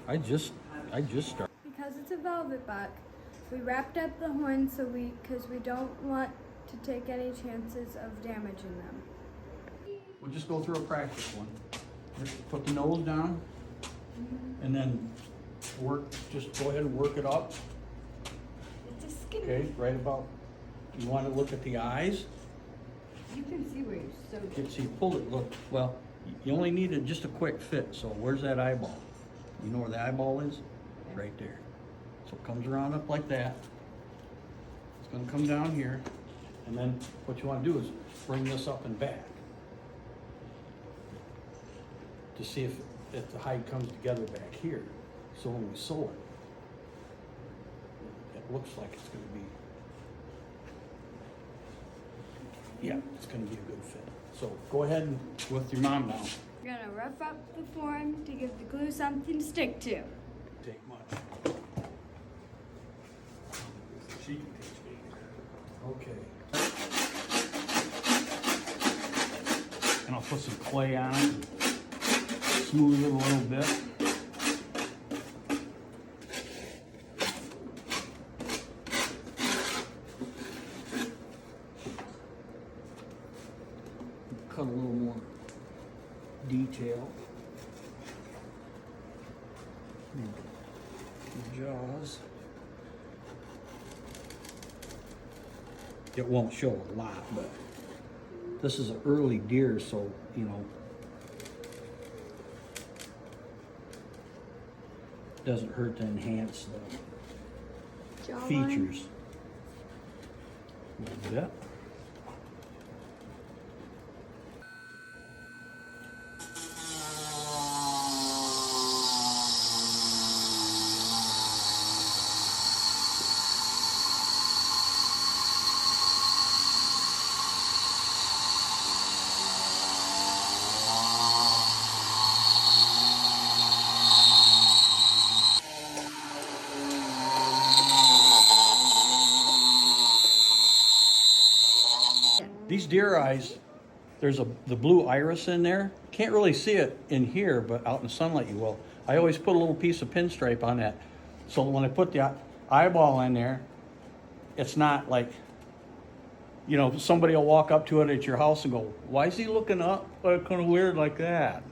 I just started. Because it's a velvet buck, we wrapped up the horns because we don't want to take any chances of damaging them. We'll just go through a practice one. Just put the nose down, and then just go ahead and work it up. It's a skin. Okay, right about, you want to look at the eyes. You can see where you're so You good. see, pull it, look, well, you only needed just a quick fit, so where's that eyeball? You know where the eyeball is? Right there. So it comes around up like that. It's gonna come down here, and then what you wanna do is bring this up and back to see if the hide comes together back here. So when we sew it looks like it's gonna be, yeah, it's gonna be a good fit. So go ahead and with your mom now. We're gonna rough up the form to give the glue something to stick to. Take much. She can teach me. Okay. And I'll put some clay on it, and smooth it a little bit. Cut a little more detail. The jaws. It won't show a lot, but this is an early deer, so you know, doesn't hurt to enhance the Jawline. features a little bit. These deer eyes, there's the blue iris in there. Can't really see it in here, but out in the sunlight you will. I always put a little piece of pinstripe on that. So when I put the eyeball in there, it's not like, you know, somebody will walk up to it at your house and go, why is he looking up kind of weird like that?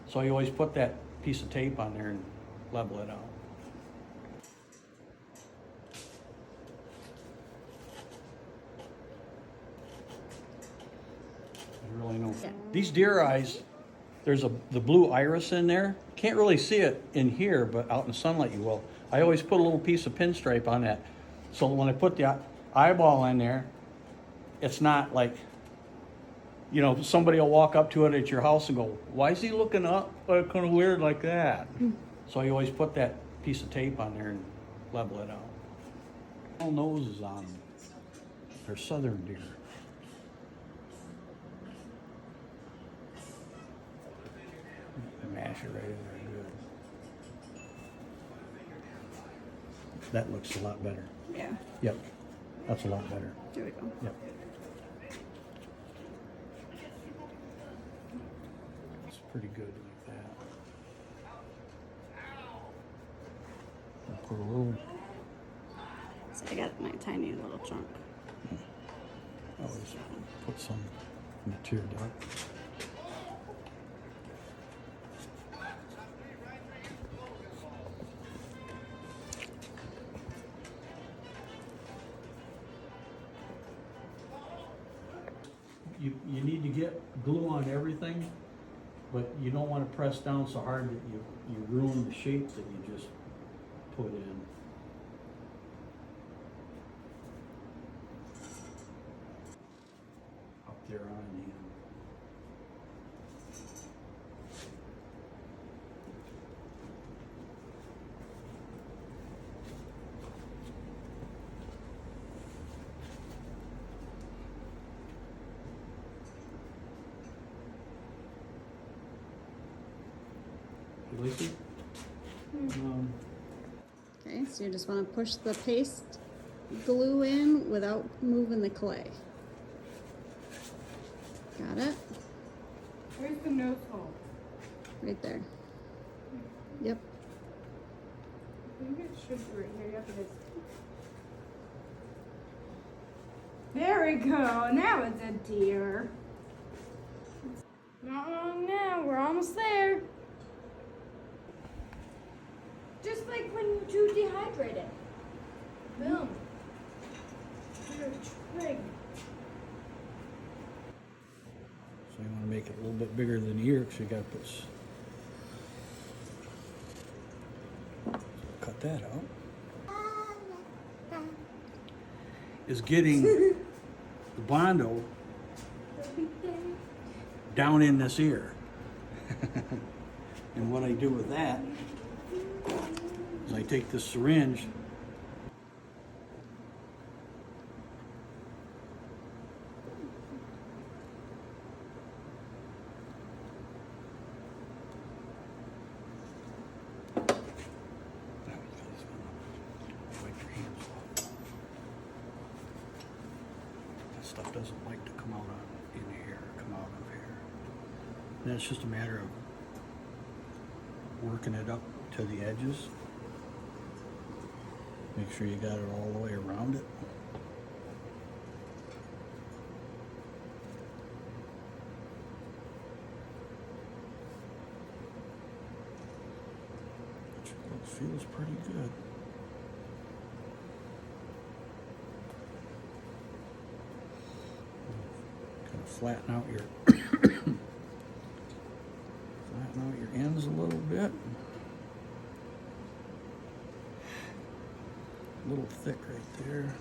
So you always put that piece of tape on there and level it out. Really know. Yeah. These deer eyes, there's the blue iris in there. Can't really see it in here, but out in the sunlight you will. I always put a little piece of pinstripe on that. So when I put the eyeball in there, it's not like, you know, somebody will walk up to it at your house and go, why is he looking up kind of weird like that? So you always put that piece of tape on there and level it out. All noses on them. They're southern deer. Mash it right in there good. That looks a lot better. Yeah. Yep, that's a lot better. There we go. Yep. It's pretty good like that. I'll put a little, So I got my tiny little chunk. always put some in the tear duct. You need to get glue on everything, but you don't want to press down so hard that you ruin the shape that you just put in. Up there on the end. Elyse? Okay, so you just want to push the paste glue in without moving the clay. Got it? Where's the nose hole? Right there. Yep. think it should be right here. Yep, it is. There we go. Now it's a deer. Not long now. We're almost there. Just like when you too dehydrated. Boom. You're a trig. So you want to make it a little bit bigger than the ear, because you got to cut that out. Is getting the Bondo down in this ear. And what I do with that is I take this syringe, wipe your hands off. That stuff doesn't like to come out in here, come out of here. And it's just a matter of working it up to the edges. Make sure you got it all the way around it. It feels pretty good. Kind of flatten out your flatten out your ends a little bit. A little thick right there.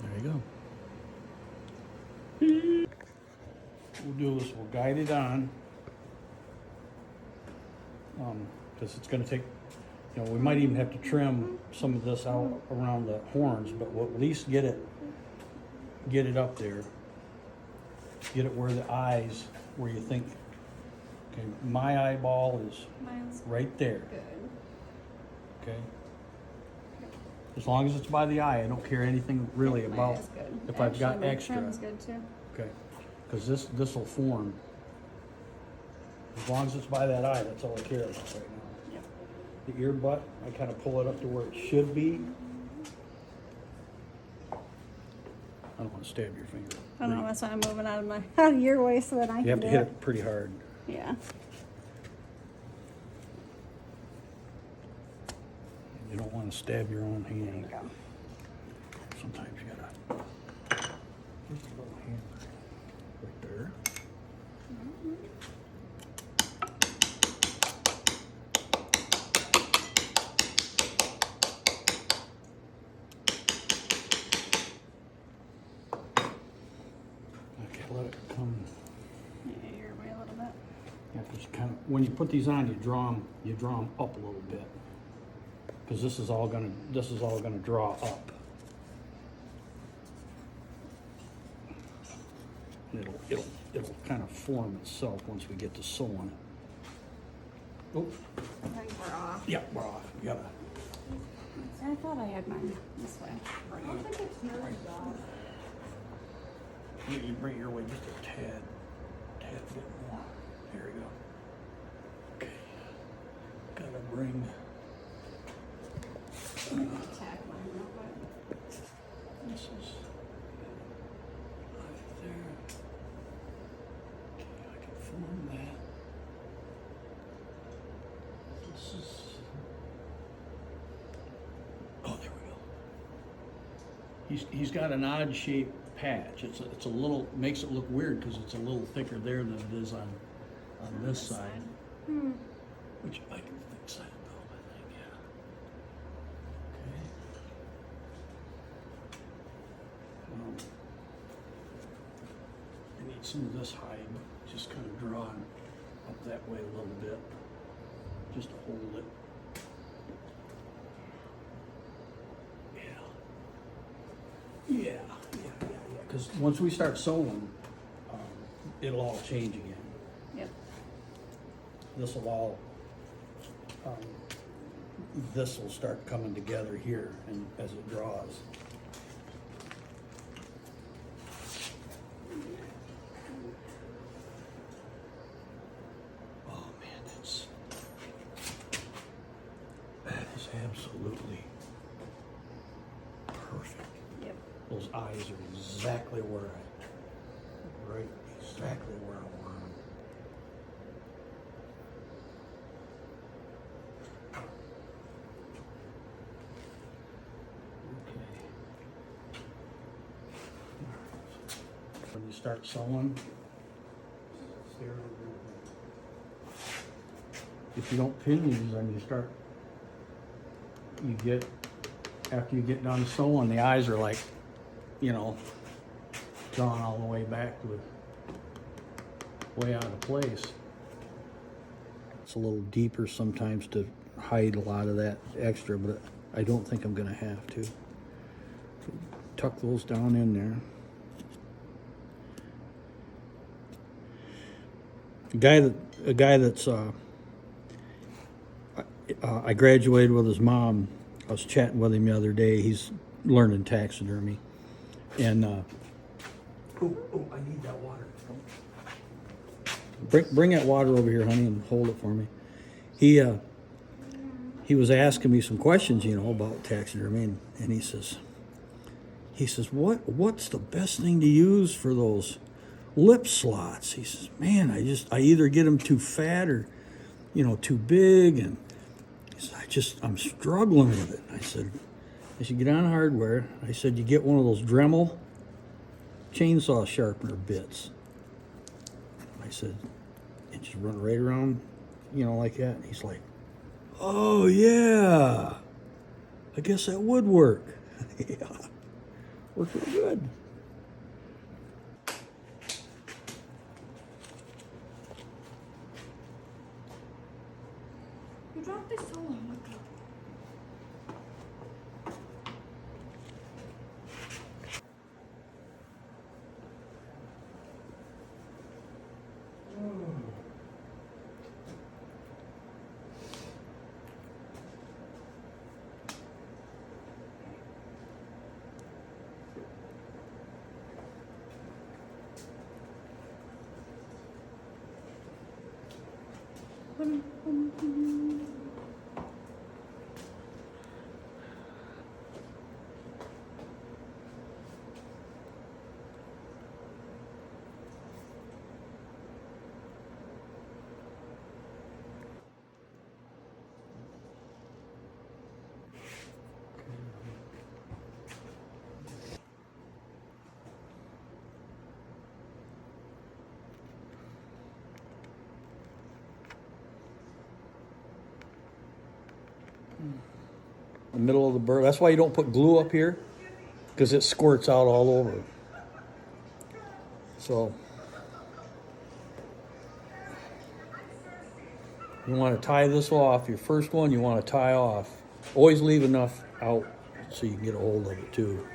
There you go. We'll do is we'll guide it on, because it's going to take, you know, we might even have to trim some of this out around the horns, but we'll at least get it up there. Get it where the eyes, where you think, okay, my eyeball is Mine's right there, good. okay? As long as it's by the eye, I don't care anything really My about eye's good. if I've got Actually, my extra. trim's good too. Okay, because this will form. As long as it's by that eye, that's all I care about right now. Yep. The ear butt, I kind of pull it up to where it should be. I don't want to stab your finger. I don't know, that's why I'm moving out of your way so that I You can have do to hit it. it pretty hard. Yeah. You don't want to stab your own There you hand. go. Sometimes you gotta. There's a little hammer right there. Okay, let it come. Yeah, your way a little bit. Yeah, because kind of when you put these on, you draw them up a little bit, because this is all gonna draw up. And it'll kind of form itself once we get to sewing it. Oh, I think we're off. yeah, we're off. You gotta. I thought I had mine this way. I don't think it's nervous off. You bring your way just a tad bit more. There we go. Okay. Gotta bring. Tack mine real quick. This is right there. Okay, I can form that. This is. Oh, there we go. He's got an odd shaped patch. It's a little, makes it look weird because it's a little thicker there than it is on this side. Which I can fix that though, I think, yeah. Okay. I need some of this hide just kind of drawn up that way a little bit, just to hold it. Yeah, because once we start sewing, it'll all change again. Yep. This will all, this will start coming together here and as it draws. Those eyes are exactly right, exactly where I want them. Okay. When you start sewing, if you don't pin these, then after you get done sewing, the eyes are like, drawn all the way back to way out of place. It's a little deeper sometimes to hide a lot of that extra, but I don't think I'm gonna have to. Tuck those down in there. A guy that's I graduated with his mom. I was chatting with him the other day. He's learning taxidermy, and I need that water. Bring that water over here, honey, and hold it for me. He was asking me some questions, about taxidermy, and he says, what's the best thing to use for those lip slots? He says, man, I either get them too fat or, too big, and he said, I'm struggling with it. I said, get on hardware. I said, you get one of those Dremel chainsaw sharpener bits. I said, and just run right around, like that. And he's like, oh yeah, I guess that would work. Yeah, worked real good. You dropped this so long ago. The middle of the burr. That's why you don't put glue up here, because it squirts out all over. So you want to tie this off. Your first one you want to tie off. Always leave enough out so you can get a hold of it too.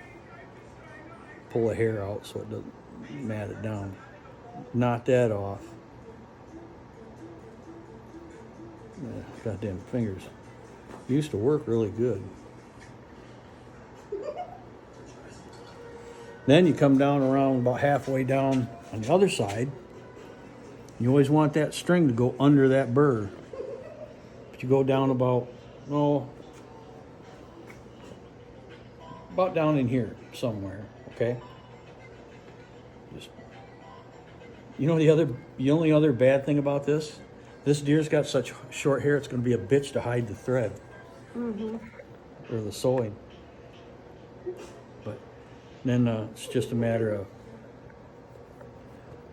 Pull the hair out so it doesn't mat it down. Knot that off. Yeah, goddamn fingers. Used to work really good. Then you come down around about halfway down on the other side. You always want that string to go under that burr. But you go down about down in here somewhere, okay? The only other bad thing about this deer's got such short hair, it's going to be a bitch to hide the thread. Mm-hmm. Or the sewing. But then it's just a matter of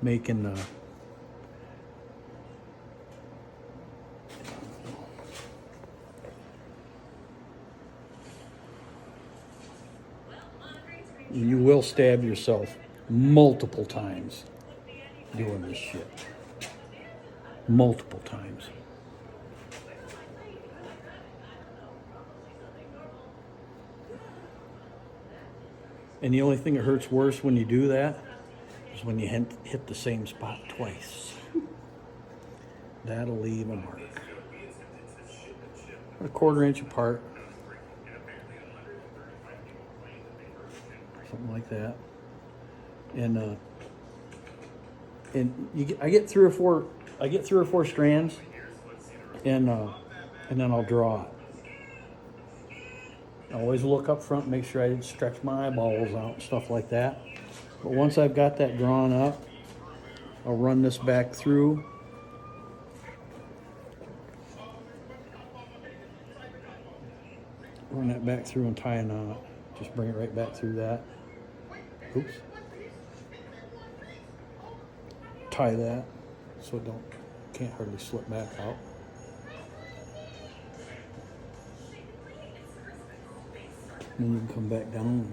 making you will stab yourself multiple times doing this shit. Multiple times. And the only thing that hurts worse when you do that is when you hit the same spot twice. That'll leave a mark. A 1/4 inch apart. Something like that. And I get three or four strands, and then I'll draw it. I always look up front, make sure I didn't stretch my eyeballs out and stuff like that. But once I've got that drawn up, I'll run this back through. Run that back through and tie a knot. Just bring it right back through that. Oops. Tie that so it can't hardly slip back out. Then you can come back down.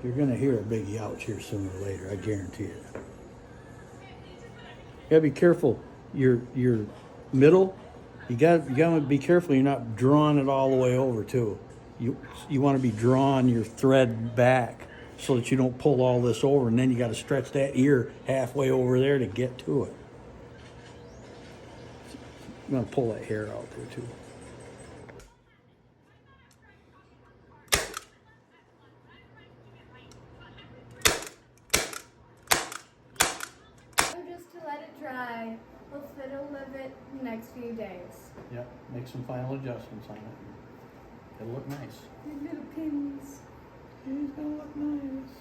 You're gonna hear a big ouch here sooner or later, I guarantee it. You gotta be careful. Your middle, you gotta be careful you're not drawing it all the way over too. You want to be drawing your thread back so that you don't pull all this over, and then you got to stretch that ear halfway over there to get to it. I'm gonna pull that hair out there too. So just to let it dry, we'll fiddle with it the next few days. Yep, make some final adjustments on it. It'll look nice. These little pins. It's gonna look nice.